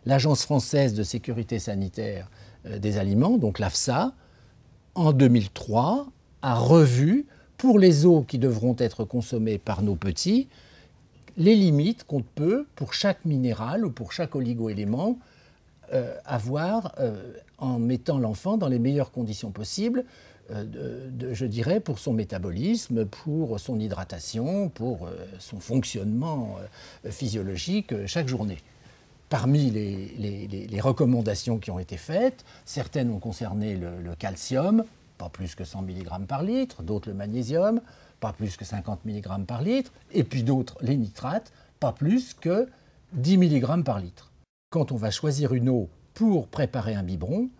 l'Agence française de sécurité sanitaire des aliments, donc l'AFSA, en 2003, a revu, pour les eaux qui devront être consommées par nos petits, les limites qu'on peut, pour chaque minéral ou pour chaque oligo-élément, avoir en mettant l'enfant dans les meilleures conditions possibles, je dirais, pour son métabolisme, pour son hydratation, pour son fonctionnement physiologique chaque journée. Parmi les recommandations qui ont été faites, certaines ont concerné le calcium, pas plus que 100 mg par litre, d'autres le magnésium, pas plus que 50 mg par litre, et puis d'autres, les nitrates, pas plus que 10 mg par litre. Quand on va choisir une eau pour préparer un biberon,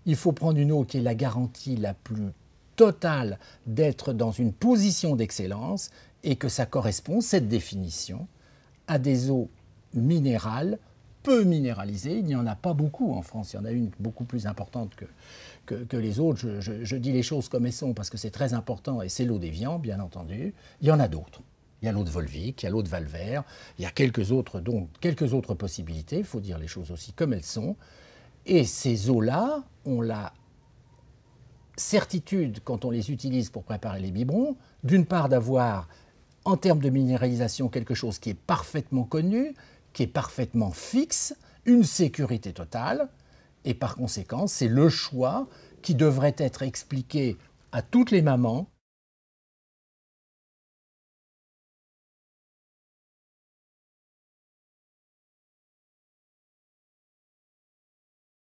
il faut prendre une eau qui est la garantie la plus totale d'être dans une position d'excellence et que ça correspond, cette définition, à des eaux minérales, peu minéralisées. Il n'y en a pas beaucoup en France, il y en a une beaucoup plus importante que les autres. Je dis les choses comme elles sont parce que c'est très important et c'est l'eau d'Évian, bien entendu. Il y en a d'autres. Il y a l'eau de Volvic, il y a l'eau de Valvert, il y a quelques autres possibilités, il faut dire les choses aussi comme elles sont. Et ces eaux-là ont la certitude, quand on les utilise pour préparer les biberons, d'une part d'avoir, en termes de minéralisation, quelque chose qui est parfaitement connu, qui est parfaitement fixe, une sécurité totale, et par conséquent, c'est le choix qui devrait être expliqué à toutes les mamans